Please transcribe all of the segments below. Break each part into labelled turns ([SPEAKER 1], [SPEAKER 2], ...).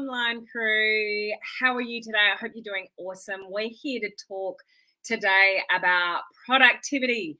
[SPEAKER 1] online crew. How are you today? I hope you're doing awesome. We're here to talk today about productivity.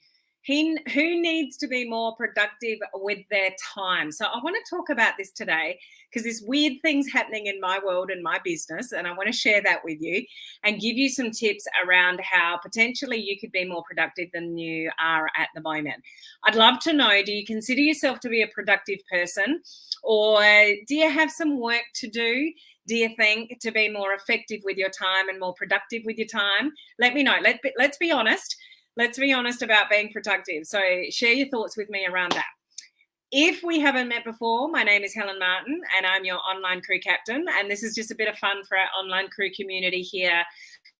[SPEAKER 1] Who needs to be more productive with their time? So I want to talk about this today because there's weird things happening in my world and my business, and I want to share that with you and give you some tips around how potentially you could be more productive than you are at the moment. I'd love to know, do you consider yourself to be a productive person, or do you have some work to do? Do you think to be more effective with your time and more productive with your time? Let me know. Let's be honest. Let's be honest about being productive. So share your thoughts with me around that. If we haven't met before, my name is Helen Martin and I'm your online crew captain. And this is just a bit of fun for our online crew community here.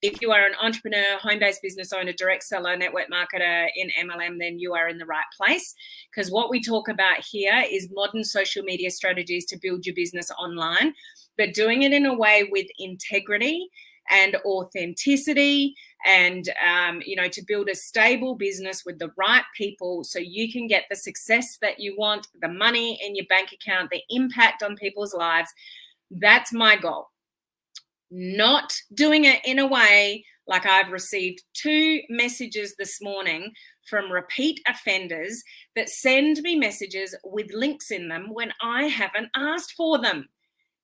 [SPEAKER 1] If you are an entrepreneur, home-based business owner, direct seller, network marketer in MLM, then you are in the right place. Because what we talk about here is modern social media strategies to build your business online, but doing it in a way with integrity and authenticity and, to build a stable business with the right people so you can get the success that you want, the money in your bank account, the impact on people's lives. That's my goal. Not doing it in a way like I've received 2 messages this morning from repeat offenders that send me messages with links in them when I haven't asked for them.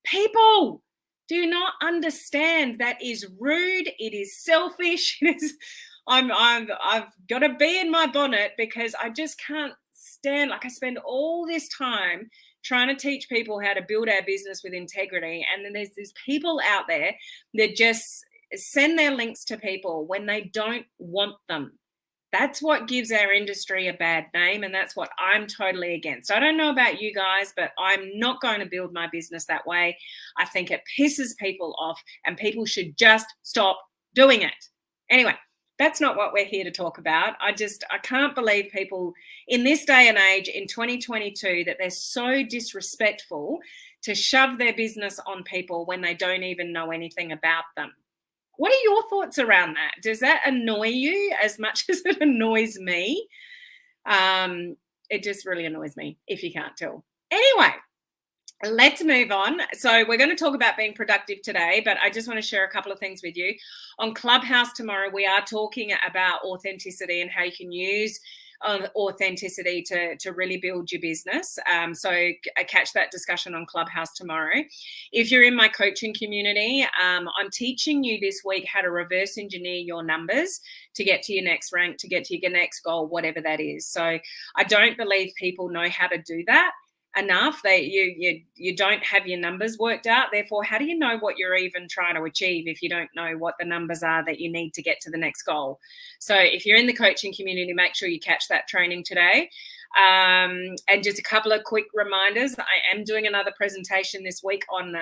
[SPEAKER 1] People do not understand. That is rude. It is selfish. It is. I've got to be in my bonnet because I just can't stand. I spend all this time trying to teach people how to build our business with integrity, and then there's these people out there that just send their links to people when they don't want them. That's what gives our industry a bad name, and that's what I'm totally against. I don't know about you guys, but I'm not going to build my business that way. I think it pisses people off, and people should just stop doing it. Anyway, that's not what we're here to talk about. I can't believe people in this day and age in 2022 that they're so disrespectful to shove their business on people when they don't even know anything about them. What are your thoughts around that? Does that annoy you as much as it annoys me? It just really annoys me, if you can't tell. Anyway, let's move on. So we're going to talk about being productive today, but I just want to share a couple of things with you. On Clubhouse tomorrow, we are talking about authenticity and how you can use authenticity to really build your business. So catch that discussion on Clubhouse tomorrow. If you're in my coaching community, I'm teaching you this week how to reverse engineer your numbers to get to your next rank, to get to your next goal, whatever that is. So I don't believe people know how to do that enough. You don't have your numbers worked out. Therefore, how do you know what you're even trying to achieve if you don't know what the numbers are that you need to get to the next goal? So if you're in the coaching community, make sure you catch that training today. And just a couple of quick reminders. I am doing another presentation this week on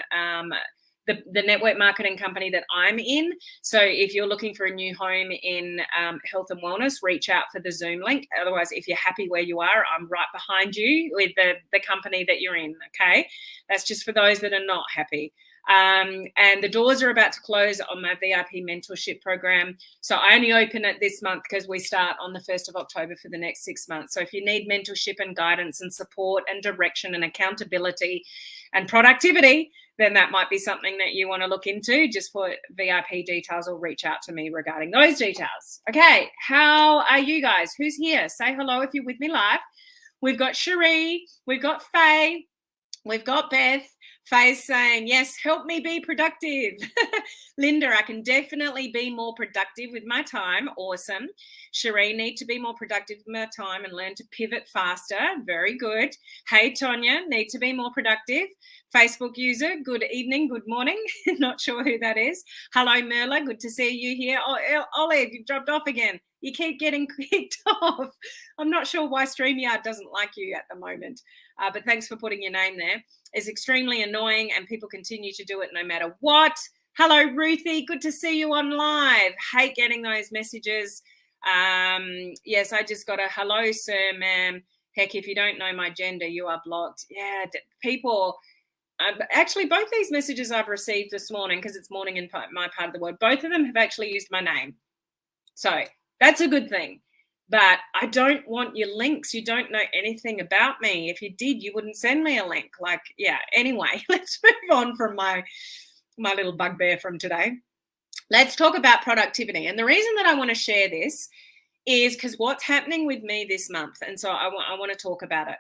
[SPEAKER 1] the network marketing company that I'm in. So if you're looking for a new home in health and wellness, reach out for the Zoom link. Otherwise, if you're happy where you are, I'm right behind you with the company that you're in, okay? That's just for those that are not happy. And the doors are about to close on my VIP mentorship program. So I only open it this month because we start on the 1st of October for the next 6 months. So if you need mentorship and guidance and support and direction and accountability and productivity, then that might be something that you want to look into. Just for VIP details or reach out to me regarding those details. Okay, how are you guys? Who's here? Say hello if you're with me live. We've got Cherie, we've got Faye, we've got Beth. Faye's saying, yes, help me be productive. Linda, I can definitely be more productive with my time. Awesome. Cherie, need to be more productive with my time and learn to pivot faster. Very good. Hey, Tonya, need to be more productive. Facebook user, good evening, good morning. Not sure who that is. Hello, Merla, good to see you here. Oh, Olive, you've dropped off again. You keep getting kicked off. I'm not sure why StreamYard doesn't like you at the moment, but thanks for putting your name there. It's extremely annoying and people continue to do it no matter what. Hello, Ruthie. Good to see you on live. Hate getting those messages. Yes, I just got a hello, sir, ma'am. Heck, if you don't know my gender, you are blocked. Yeah, people... actually, both these messages I've received this morning, because it's morning in my part of the world, both of them have actually used my name. So that's a good thing. but I don't want your links. You don't know anything about me. If you did, you wouldn't send me a link. Like, yeah, anyway, let's move on from my little bugbear from today. Let's talk about productivity. And the reason that I want to share this is because what's happening with me this month. And so I want to talk about it.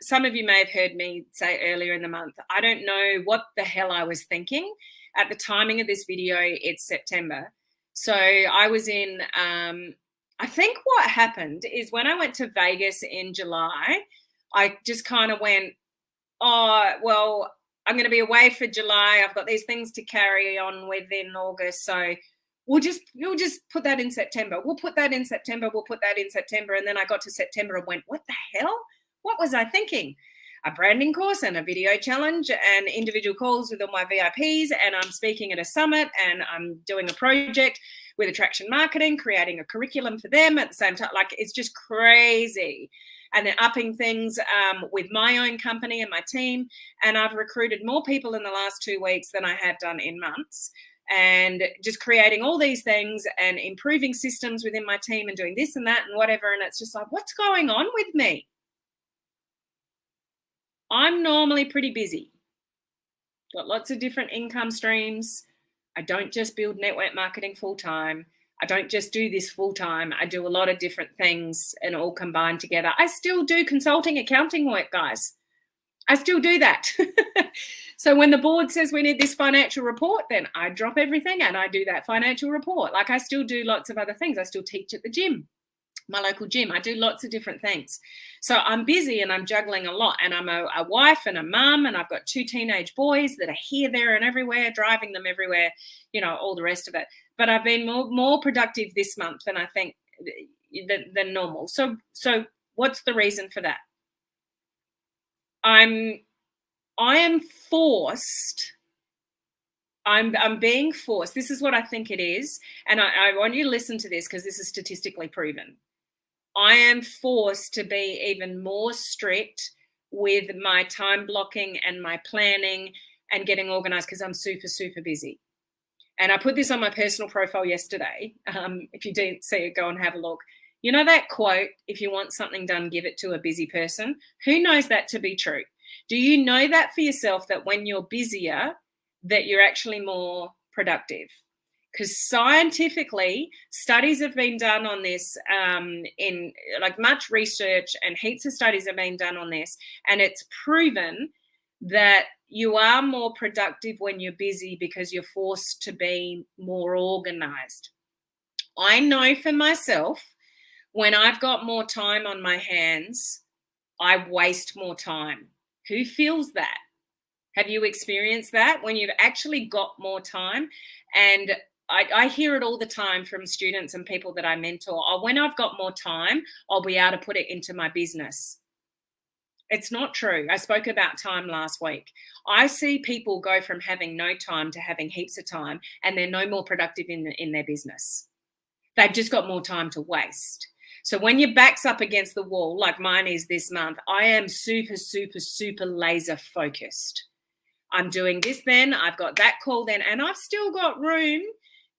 [SPEAKER 1] Some of you may have heard me say earlier in the month, I don't know what the hell I was thinking. At the timing of this video, it's September. So I was in, I think what happened is when I went to Vegas in July, I just kind of went, oh, well, I'm going to be away for July. I've got these things to carry on with in August. So we'll just put that in September. We'll put that in September. We'll put that in September. And then I got to September and went, what the hell? What was I thinking? A branding course and a video challenge and individual calls with all my VIPs. And I'm speaking at a summit and I'm doing a project with Attraction Marketing, creating a curriculum for them at the same time. Like, it's just crazy. And then upping things with my own company and my team. And I've recruited more people in the last 2 weeks than I have done in months. And just creating all these things and improving systems within my team and doing this and that and whatever. And it's just like, what's going on with me? I'm normally pretty busy. Got lots of different income streams. I don't just build network marketing full time. I don't just do this full time. I do a lot of different things and all combined together. I still do consulting, accounting work, guys. I still do that. So when the board says we need this financial report, then I drop everything and I do that financial report. Like, I still do lots of other things. I still teach at the gym, my local gym. I do lots of different things. So I'm busy and I'm juggling a lot. And I'm a wife and a mum, and I've got 2 teenage boys that are here, there, and everywhere, driving them everywhere, all the rest of it. But I've been more productive this month than I think than normal. So what's the reason for that? I am forced. I'm being forced. This is what I think it is. And I want you to listen to this because this is statistically proven. I am forced to be even more strict with my time blocking and my planning and getting organized because I'm super, super busy. And I put this on my personal profile yesterday. If you didn't see it, go and have a look. You know that quote, if you want something done, give it to a busy person? Who knows that to be true? Do you know that for yourself, that when you're busier, that you're actually more productive? Because scientifically, studies have been done on this, in like much research, and heaps of studies have been done on this. And it's proven that you are more productive when you're busy because you're forced to be more organized. I know for myself, when I've got more time on my hands, I waste more time. Who feels that? Have you experienced that when you've actually got more time? And I hear it all the time from students and people that I mentor. Oh, when I've got more time, I'll be able to put it into my business. It's not true. I spoke about time last week. I see people go from having no time to having heaps of time, and they're no more productive in their business. They've just got more time to waste. So when your back's up against the wall, like mine is this month, I am super, super, super laser focused. I'm doing this then, I've got that call then, and I've still got room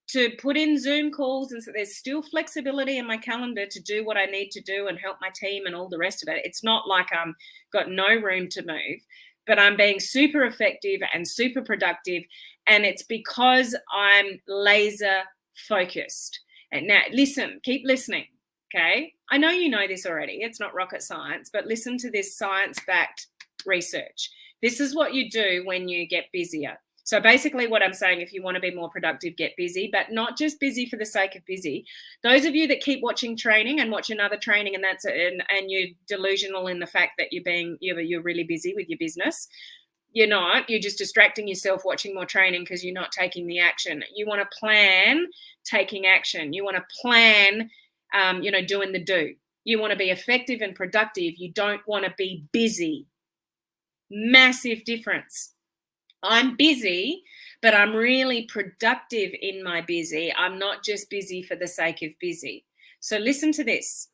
[SPEAKER 1] to put in Zoom calls, and so there's still flexibility in my calendar to do what I need to do and help my team and all the rest of it. It's not like I'm got no room to move, but I'm being super effective and super productive, and it's because I'm laser focused. And now listen, keep listening, okay? I know you know this already. It's not rocket science, but listen to this science-backed research. This is what you do when you get busier. So basically what I'm saying, if you want to be more productive, get busy, but not just busy for the sake of busy. Those of you that keep watching training and watch another training and you're delusional in the fact that you're really busy with your business, you're not. You're just distracting yourself watching more training because you're not taking the action. You want to plan taking action. You want to plan, doing the do. You want to be effective and productive. You don't want to be busy. Massive difference. I'm busy, but I'm really productive in my busy. I'm not just busy for the sake of busy. So listen to this.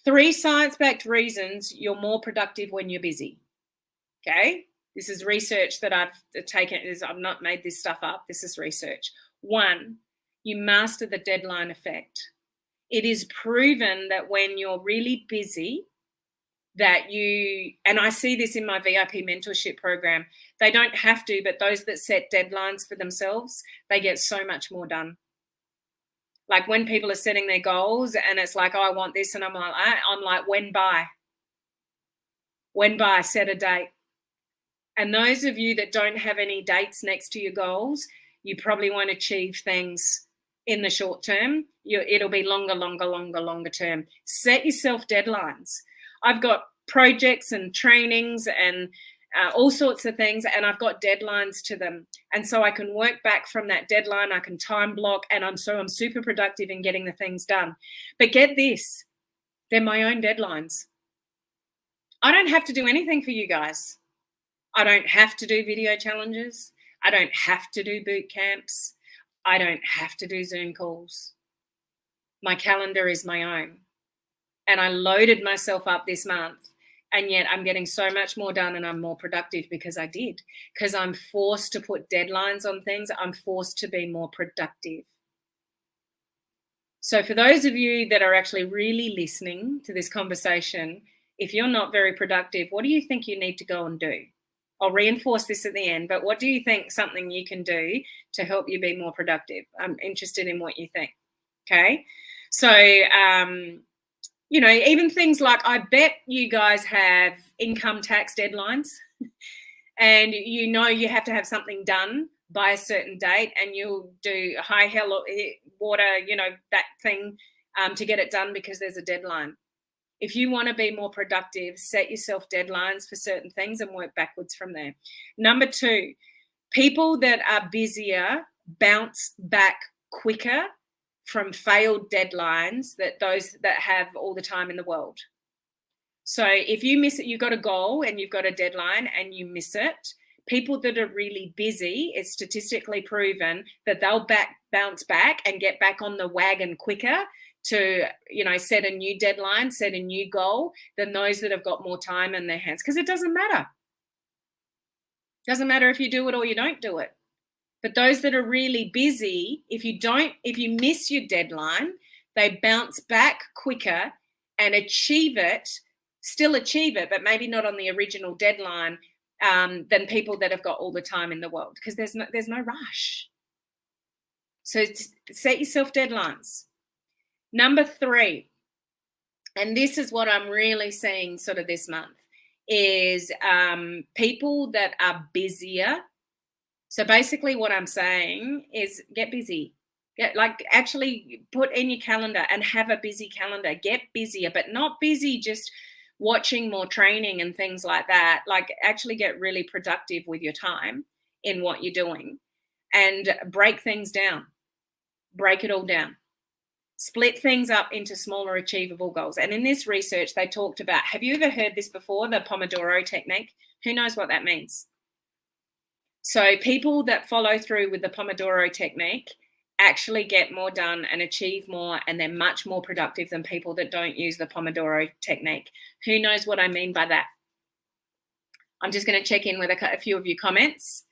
[SPEAKER 1] 3 science-backed reasons you're more productive when you're busy. Okay? This is research that I've taken. I've not made this stuff up. This is research. 1, you master the deadline effect. It is proven that when you're really busy, that you, and I see this in my VIP mentorship program, they don't have to, but those that set deadlines for themselves, they get so much more done. Like when people are setting their goals and it's like, oh, I want this. And I'm like, when by? When by? Set a date. And those of you that don't have any dates next to your goals, you probably won't achieve things in the short term. It'll be longer term. Set yourself deadlines. I've got projects and trainings and all sorts of things, and I've got deadlines to them. And so I can work back from that deadline. I can time block, and I'm super productive in getting the things done. But get this, they're my own deadlines. I don't have to do anything for you guys. I don't have to do video challenges. I don't have to do boot camps. I don't have to do Zoom calls. My calendar is my own. And I loaded myself up this month, and yet I'm getting so much more done and I'm more productive because I did. Because I'm forced to put deadlines on things. I'm forced to be more productive. So for those of you that are actually really listening to this conversation, if you're not very productive, what do you think you need to go and do? I'll reinforce this at the end, but what do you think something you can do to help you be more productive? I'm interested in what you think. Okay. So, even things like, I bet you guys have income tax deadlines and you have to have something done by a certain date, and you'll do high hell or water, that thing to get it done because there's a deadline. If you want to be more productive, set yourself deadlines for certain things and work backwards from there. Number 2, people that are busier bounce back quicker from failed deadlines than those that have all the time in the world. So if you miss it, you've got a goal and you've got a deadline and you miss it, people that are really busy, it's statistically proven that they'll bounce back and get back on the wagon quicker to, set a new deadline, set a new goal than those that have got more time in their hands. Because it doesn't matter. It doesn't matter if you do it or you don't do it. But those that are really busy, if you miss your deadline, they bounce back quicker and still achieve it, but maybe not on the original deadline than people that have got all the time in the world, because there's no rush. So set yourself deadlines. Number 3, and this is what I'm really seeing sort of this month, is people that are busier. So basically what I'm saying is get busy. Actually put in your calendar and have a busy calendar. Get busier, but not busy just watching more training and things like that. Like actually get really productive with your time in what you're doing and break things down. Break it all down. Split things up into smaller achievable goals. And in this research, they talked about, have you ever heard this before, the Pomodoro technique? Who knows what that means? So people that follow through with the Pomodoro technique actually get more done and achieve more, and they're much more productive than people that don't use the Pomodoro technique. Who knows what I mean by that? I'm just going to check in with a few of your comments.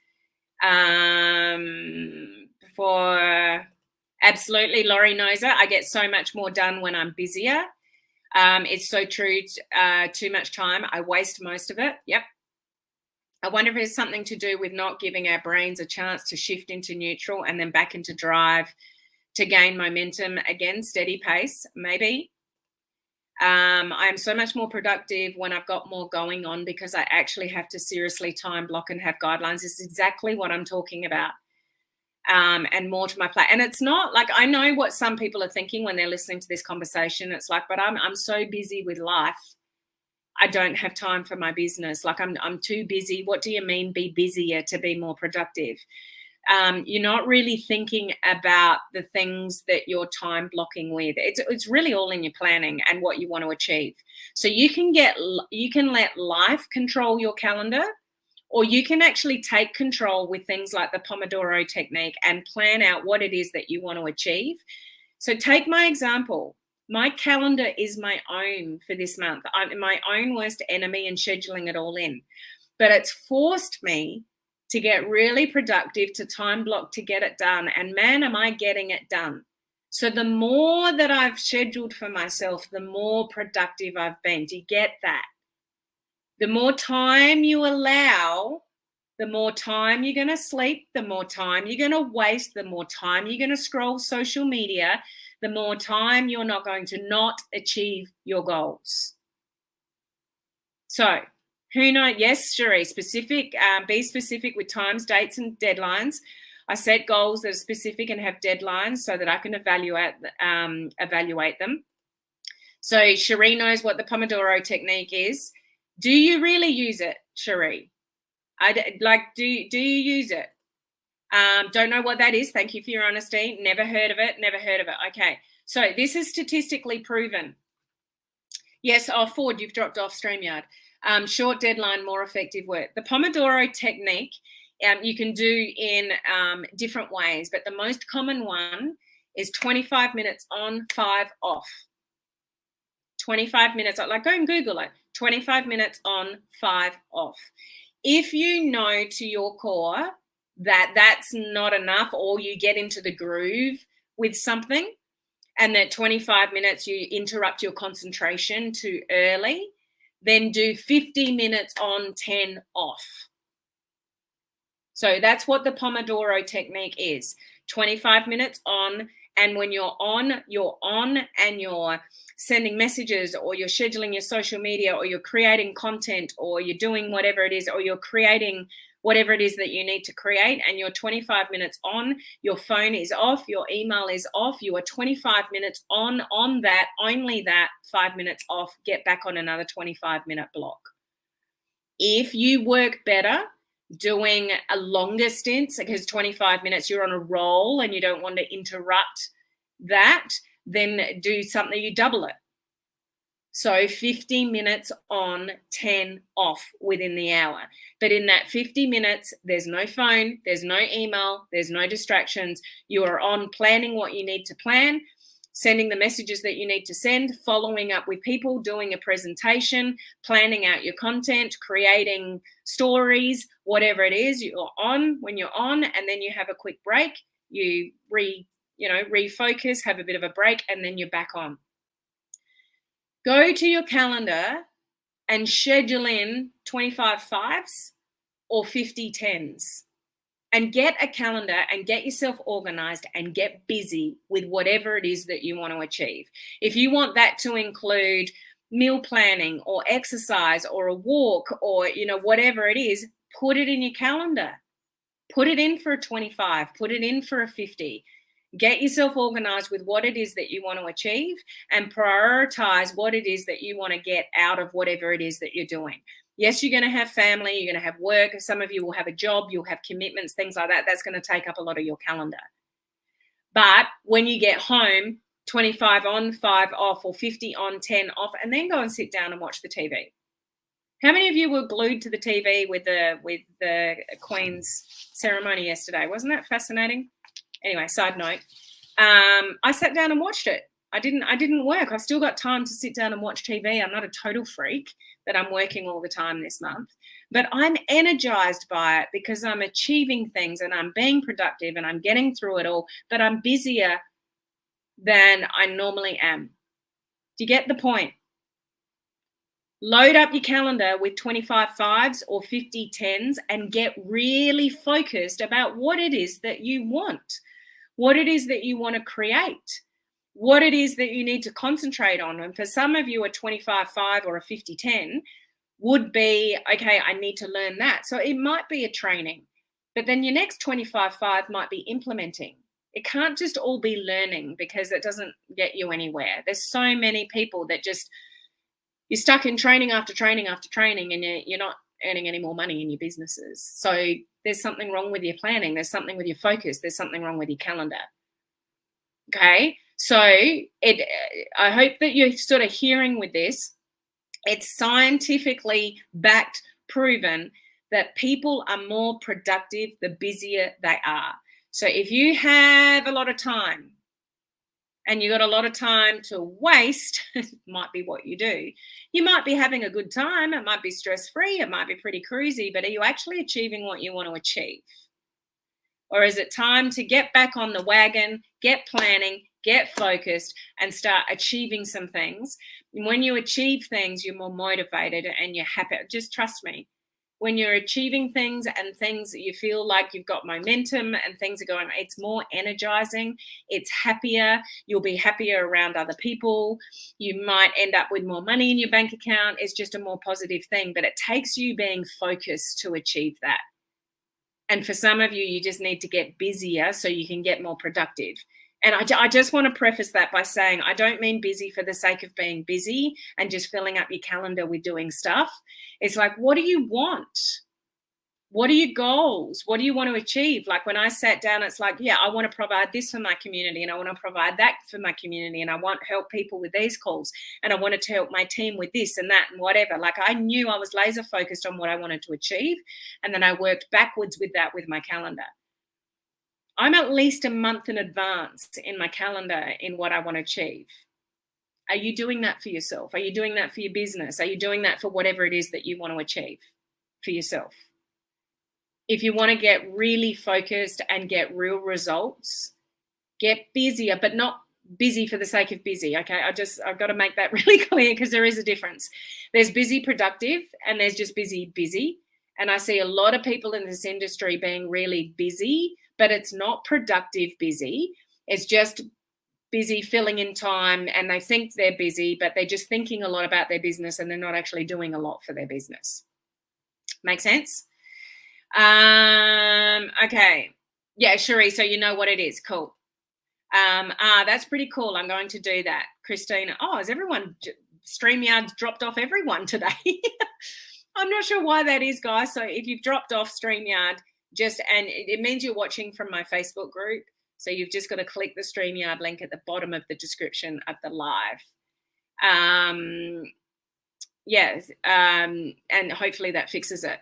[SPEAKER 1] Absolutely, Laurie knows it. I get so much more done when I'm busier. It's so true. Too much time. I waste most of it. Yep. I wonder if it's something to do with not giving our brains a chance to shift into neutral and then back into drive to gain momentum again, steady pace, maybe. I am so much more productive when I've got more going on because I actually have to seriously time block and have guidelines. This is exactly what I'm talking about. And more to my plate. And it's not like, I know what some people are thinking when they're listening to this conversation. It's like, but I'm so busy with life. I don't have time for my business. Like I'm too busy. What do you mean be busier to be more productive? You're not really thinking about the things that you're time blocking with. It's really all in your planning and what you want to achieve. So you can let life control your calendar, or you can actually take control with things like the Pomodoro technique and plan out what it is that you want to achieve. So take my example. My calendar is my own for this month. I'm my own worst enemy in scheduling it all in. But it's forced me to get really productive, to time block, to get it done. And man, am I getting it done. So the more that I've scheduled for myself, the more productive I've been. Do you get that? The more time you allow, the more time you're going to sleep, the more time you're going to waste, the more time you're going to scroll social media, the more time you're not going to not achieve your goals. So, who knows? Yes, Cherie, specific, be specific with times, dates, and deadlines. I set goals that are specific and have deadlines so that I can evaluate them. So Cherie knows what the Pomodoro technique is. Do you really use it, Cherie? Do you use it? Don't know what that is. Thank you for your honesty. Never heard of it. Okay. So this is statistically proven. Yes, Ford, you've dropped off StreamYard. Short deadline, more effective work. The Pomodoro technique you can do in different ways, but the most common one is 25 minutes on, 5 off. 25 minutes, like go and Google it. 25 minutes on, 5 off. If you know to your core that that's not enough, or you get into the groove with something and that 25 minutes you interrupt your concentration too early, then do 50 minutes on, 10 off. So that's what the Pomodoro technique is. 25 minutes on, and when you're on and you're sending messages, or you're scheduling your social media, or you're creating content, or you're doing whatever it is, or you're creating whatever it is that you need to create, and you're 25 minutes on, your phone is off, your email is off, you are 25 minutes on that, only that, 5 minutes off, get back on another 25-minute block. If you work better doing a longer stints, because 25 minutes you're on a roll and you don't want to interrupt that, then do something, you double it. So 50 minutes on, 10 off within the hour. But in that 50 minutes, there's no phone, there's no email, there's no distractions. You are on planning what you need to plan, sending the messages that you need to send, following up with people, doing a presentation, planning out your content, creating stories, whatever it is, you're on when you're on, and then you have a quick break, you refocus, have a bit of a break, and then you're back on. Go to your calendar and schedule in 25 5s or 50 10s. And get a calendar and get yourself organized and get busy with whatever it is that you want to achieve. If you want that to include meal planning or exercise or a walk or, whatever it is, put it in your calendar. Put it in for a 25, put it in for a 50. Get yourself organized with what it is that you want to achieve and prioritize what it is that you want to get out of whatever it is that you're doing. Yes, you're going to have family, you're going to have work. Some of you will have a job, you'll have commitments, things like that. That's going to take up a lot of your calendar. But when you get home, 25 on, 5 off, or 50 on, 10 off, and then go and sit down and watch the TV. How many of you were glued to the TV with the Queen's ceremony yesterday? Wasn't that fascinating? Anyway, side note. I sat down and watched it. I didn't work. I've still got time to sit down and watch TV. I'm not a total freak that I'm working all the time this month, but I'm energized by it because I'm achieving things and I'm being productive and I'm getting through it all, but I'm busier than I normally am. Do you get the point? Load up your calendar with 25 5s or 50 10s and get really focused about what it is that you want, what it is that you want to create, what it is that you need to concentrate on. And for some of you, a 25 5 or a 50 10 would be, okay, I need to learn that. So it might be a training, but then your next 25 5 might be implementing. It can't just all be learning because it doesn't get you anywhere. There's so many people that just, you're stuck in training after training after training and you're not earning any more money in your businesses. So there's something wrong with your planning. There's something with your focus. There's something wrong with your calendar. Okay. So I hope that you're sort of hearing with this. It's scientifically backed, proven that people are more productive the busier they are. So if you have a lot of time and you got a lot of time to waste, might be what you do. You might be having a good time. It might be stress-free. It might be pretty cruisy, but are you actually achieving what you want to achieve? Or is it time to get back on the wagon, get planning, get focused, and start achieving some things. When you achieve things, you're more motivated and you're happy. Just trust me. When you're achieving things and things that you feel like you've got momentum and things are going, it's more energizing, it's happier, you'll be happier around other people, you might end up with more money in your bank account. It's just a more positive thing, but it takes you being focused to achieve that. And for some of you, you just need to get busier so you can get more productive. And I just want to preface that by saying I don't mean busy for the sake of being busy and just filling up your calendar with doing stuff. It's like, what do you want? What are your goals? What do you want to achieve? Like when I sat down, it's like, yeah, I want to provide this for my community and I want to provide that for my community and I want to help people with these calls and I wanted to help my team with this and that and whatever. Like I knew I was laser focused on what I wanted to achieve and then I worked backwards with that with my calendar. I'm at least a month in advance in my calendar in what I want to achieve. Are you doing that for yourself? Are you doing that for your business? Are you doing that for whatever it is that you want to achieve for yourself? If you want to get really focused and get real results, get busier, but not busy for the sake of busy. Okay, I've got to make that really clear because there is a difference. There's busy productive and there's just busy. And I see a lot of people in this industry being really busy, but it's not productive busy. It's just busy filling in time and they think they're busy, but they're just thinking a lot about their business and they're not actually doing a lot for their business. Make sense? Okay. Yeah, Cherie, so you know what it is. Cool. That's pretty cool. I'm going to do that. Christina, is everyone, StreamYard's dropped off everyone today. I'm not sure why that is, guys. So if you've dropped off StreamYard, and it means you're watching from my Facebook group. So you've just got to click the StreamYard link at the bottom of the description of the live. Yes, and hopefully that fixes it.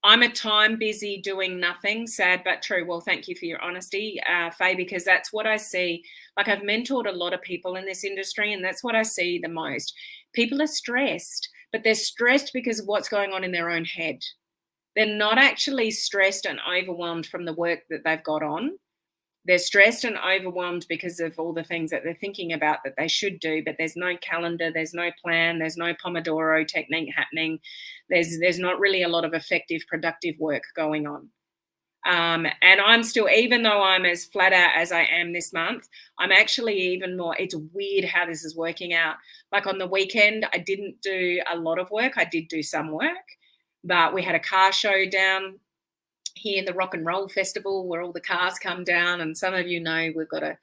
[SPEAKER 1] I'm a time busy doing nothing, sad but true. Well, thank you for your honesty, Faye, because that's what I see. Like I've mentored a lot of people in this industry and that's what I see the most. People are stressed, but they're stressed because of what's going on in their own head. They're not actually stressed and overwhelmed from the work that they've got on. They're stressed and overwhelmed because of all the things that they're thinking about that they should do, but there's no calendar, there's no plan, there's no Pomodoro technique happening. There's not really a lot of effective, productive work going on. And I'm still, even though I'm as flat out as I am this month, I'm actually even more, it's weird how this is working out. Like on the weekend, I didn't do a lot of work. I did do some work, but we had a car show down here in the Rock and Roll Festival where all the cars come down. And some of you know we've got a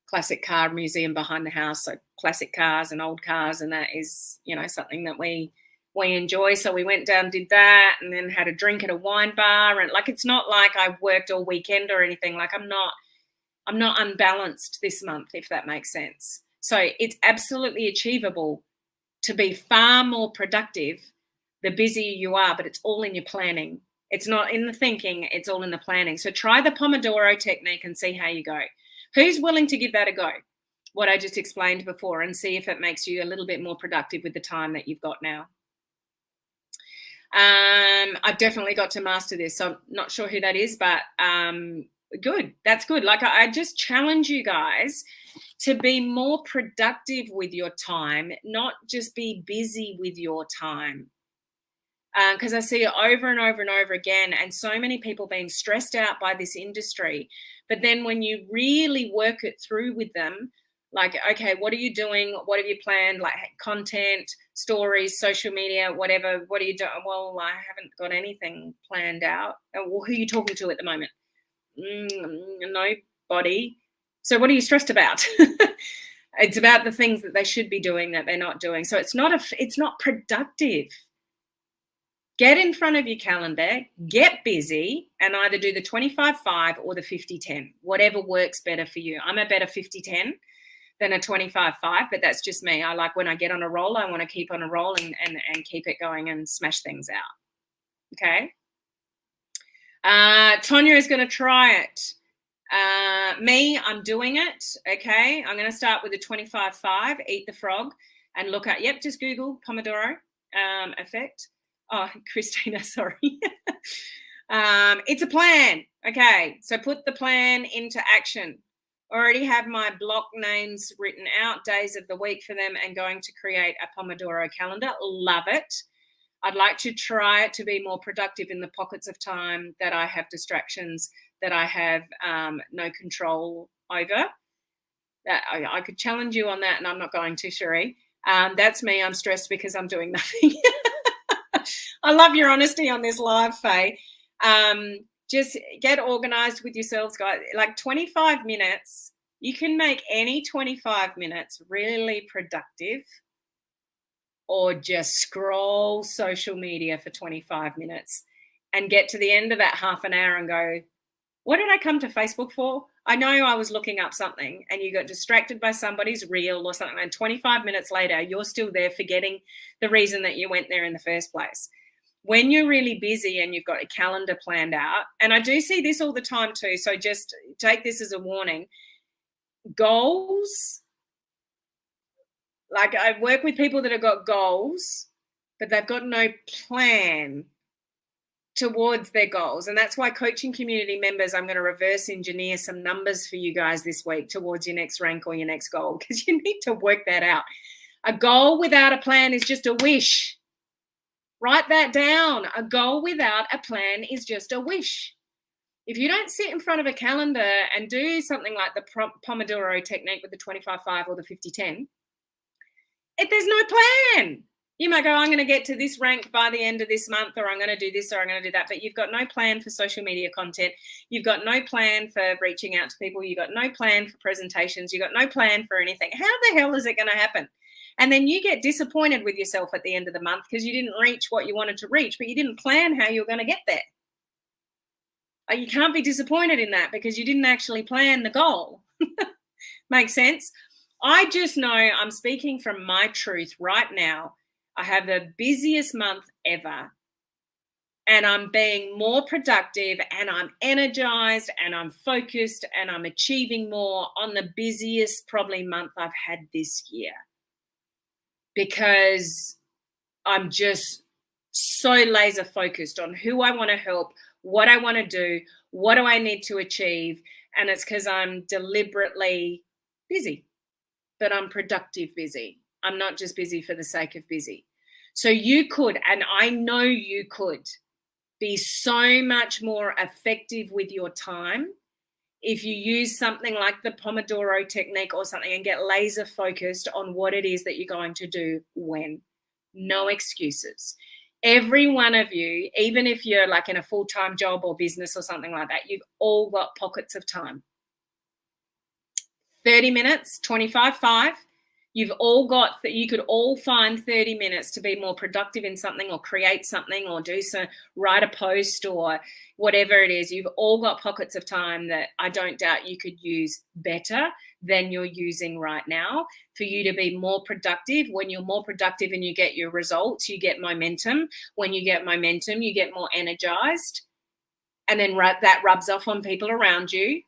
[SPEAKER 1] classic car museum behind the house. So classic cars and old cars. And that is, something that we enjoy. So we went down, did that, and then had a drink at a wine bar. And like, it's not like I worked all weekend or anything. Like I'm not unbalanced this month, if that makes sense. So it's absolutely achievable to be far more productive the busier you are, but it's all in your planning. It's not in the thinking, it's all in the planning. So try the Pomodoro technique and see how you go. Who's willing to give that a go? What I just explained before, and see if it makes you a little bit more productive with the time that you've got now. I've definitely got to master this. So I'm not sure who that is, but good. That's good. Like I just challenge you guys to be more productive with your time, not just be busy with your time. Because I see it over and over and over again, and so many people being stressed out by this industry. But then when you really work it through with them, like, okay, what are you doing? What have you planned? Like content, stories, social media, whatever. What are you doing? Well, I haven't got anything planned out. Well, who are you talking to at the moment? Nobody. So what are you stressed about? It's about the things that they should be doing that they're not doing. So it's not productive. Get in front of your calendar, get busy, and either do the 25-5 or the 50-10, whatever works better for you. I'm a better 50-10 than a 25-5, but that's just me. I like when I get on a roll, I want to keep on a roll and keep it going and smash things out. Okay. Tonya is going to try it. I'm doing it. Okay. I'm going to start with the 25-5, eat the frog, and look at, just Google Pomodoro effect. Oh, Christina, sorry. It's a plan. Okay, so put the plan into action. Already have my block names written out, days of the week for them, and going to create a Pomodoro calendar. Love it. I'd like to try it to be more productive in the pockets of time that I have distractions, that I have no control over. That I could challenge you on that, and I'm not going to, Cherie. That's me. I'm stressed because I'm doing nothing. I love your honesty on this live, Faye. Just get organized with yourselves, guys. Like 25 minutes, you can make any 25 minutes really productive, or just scroll social media for 25 minutes and get to the end of that half an hour and go, what did I come to Facebook for? I know I was looking up something and you got distracted by somebody's reel or something, and 25 minutes later, you're still there forgetting the reason that you went there in the first place. When you're really busy and you've got a calendar planned out, and I do see this all the time too, so just take this as a warning. Goals, like I work with people that have got goals, but they've got no plan towards their goals. And that's why coaching community members, I'm going to reverse engineer some numbers for you guys this week towards your next rank or your next goal, because you need to work that out. A goal without a plan is just a wish. Write that down. A goal without a plan is just a wish. If you don't sit in front of a calendar and do something like the Pomodoro technique with the 25-5 or the 50-10, if there's no plan, you might go, I'm going to get to this rank by the end of this month, or I'm going to do this, or I'm going to do that. But you've got no plan for social media content. You've got no plan for reaching out to people. You've got no plan for presentations. You've got no plan for anything. How the hell is it going to happen? And then you get disappointed with yourself at the end of the month because you didn't reach what you wanted to reach, but you didn't plan how you were going to get there. You can't be disappointed in that because you didn't actually plan the goal. Makes sense? I just know I'm speaking from my truth right now. I have the busiest month ever, and I'm being more productive, and I'm energized, and I'm focused, and I'm achieving more on the busiest probably month I've had this year, because I'm just so laser focused on who I want to help, what I want to do, what do I need to achieve. And it's because I'm deliberately busy, but I'm productive busy. I'm not just busy for the sake of busy. So you could, and I know you could, be so much more effective with your time if you use something like the Pomodoro technique or something and get laser focused on what it is that you're going to do when. No excuses. Every one of you, even if you're like in a full-time job or business or something like that, you've all got pockets of time. 30 minutes, 25-5. You've all got that. You could all find 30 minutes to be more productive in something, or create something, or do some, write a post, or whatever it is. You've all got pockets of time that I don't doubt you could use better than you're using right now for you to be more productive. When you're more productive and you get your results, you get momentum. When you get momentum, you get more energized. And then that rubs off on people around you.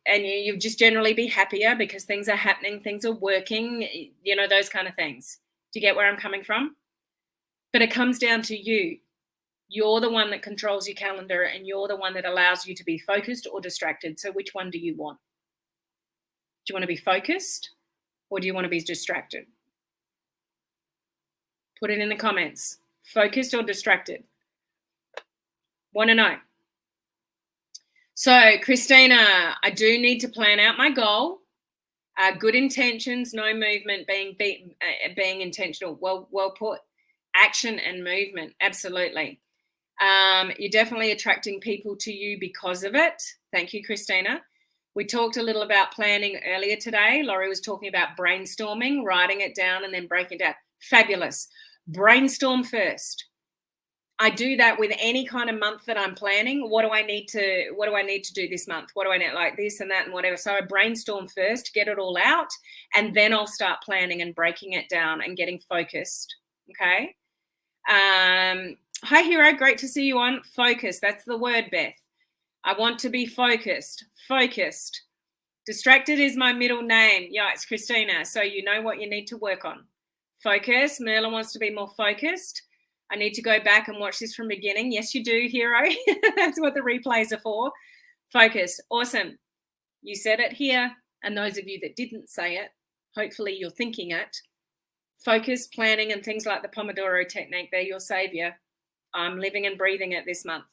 [SPEAKER 1] And you just generally be happier because things are happening, things are working, those kind of things. Do you get where I'm coming from? But it comes down to you. You're the one that controls your calendar, and you're the one that allows you to be focused or distracted. So which one do you want? Do you want to be focused, or do you want to be distracted? Put it in the comments. Focused or distracted? Want to know. So, Christina, I do need to plan out my goal. Good intentions, no movement, being intentional. Well put. Action and movement, absolutely. You're definitely attracting people to you because of it. Thank you, Christina. We talked a little about planning earlier today. Laurie was talking about brainstorming, writing it down and then breaking it down. Fabulous. Brainstorm first. I do that with any kind of month that I'm planning. What do I need to do this month? What do I need, like this and that and whatever? So I brainstorm first, get it all out, and then I'll start planning and breaking it down and getting focused. Okay. Hi, Hero. Great to see you on. Focus. That's the word, Beth. I want to be focused. Focused. Distracted is my middle name. Yeah, it's Christina. So you know what you need to work on. Focus. Merla wants to be more focused. I need to go back and watch this from beginning. Yes, you do, Hero. That's what the replays are for. Focus. Awesome. You said it here. And those of you that didn't say it, hopefully you're thinking it. Focus, planning, and things like the Pomodoro technique, they're your savior. I'm living and breathing it this month.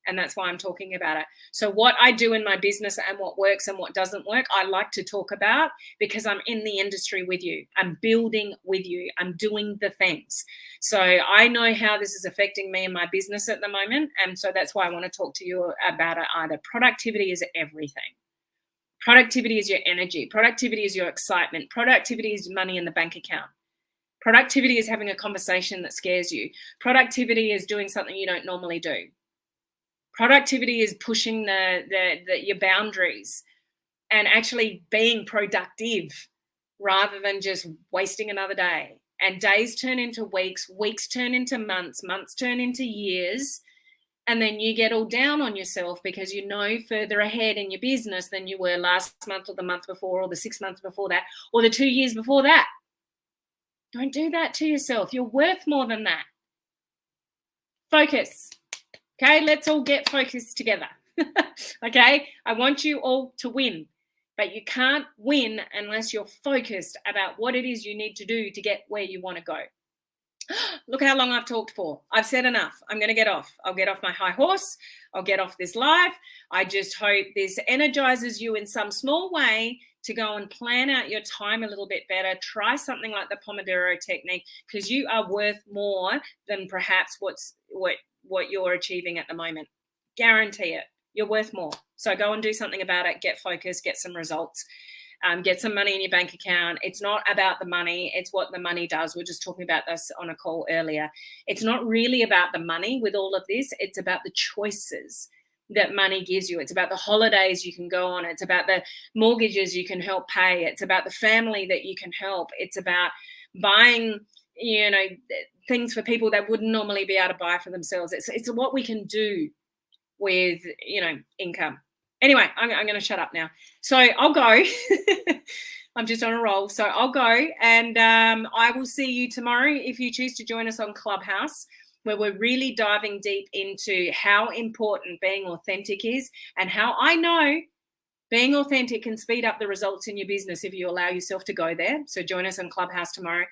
[SPEAKER 1] And that's why I'm talking about it. So what I do in my business and what works and what doesn't work, I like to talk about because I'm in the industry with you. I'm building with you. I'm doing the things. So I know how this is affecting me in my business at the moment. And so that's why I want to talk to you about it either. Productivity is everything. Productivity is your energy. Productivity is your excitement. Productivity is money in the bank account. Productivity is having a conversation that scares you. Productivity is doing something you don't normally do. Productivity is pushing your boundaries and actually being productive rather than just wasting another day. And days turn into weeks, weeks turn into months, months turn into years. And then you get all down on yourself because you know further ahead in your business than you were last month or the month before or the 6 months before that or the 2 years before that. Don't do that to yourself. You're worth more than that. Focus. Okay, let's all get focused together. Okay, I want you all to win, but you can't win unless you're focused about what it is you need to do to get where you want to go. Look how long I've talked for. I've said enough. I'm going to get off. I'll get off my high horse. I'll get off this live. I just hope this energizes you in some small way to go and plan out your time a little bit better. Try something like the Pomodoro technique because you are worth more than perhaps what you're achieving at the moment. Guarantee it. You're worth more. So go and do something about it. Get focused. Get some results. Get some money in your bank account. It's not about the money. It's what the money does. We were just talking about this on a call earlier. It's not really about the money with all of this. It's about the choices that money gives you. It's about the holidays you can go on. It's about the mortgages you can help pay. It's about the family that you can help. It's about buying, things for people that wouldn't normally be able to buy for themselves. It's what we can do with, income. Anyway, I'm going to shut up now. So I'll go. I'm just on a roll. So I'll go and I will see you tomorrow if you choose to join us on Clubhouse, where we're really diving deep into how important being authentic is and how I know being authentic can speed up the results in your business if you allow yourself to go there. So join us on Clubhouse tomorrow.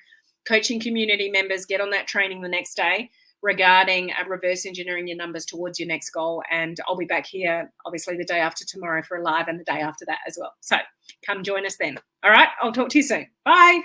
[SPEAKER 1] Coaching community members, get on that training the next day regarding reverse engineering your numbers towards your next goal. And I'll be back here, obviously, the day after tomorrow for a live and the day after that as well. So come join us then. All right, I'll talk to you soon. Bye.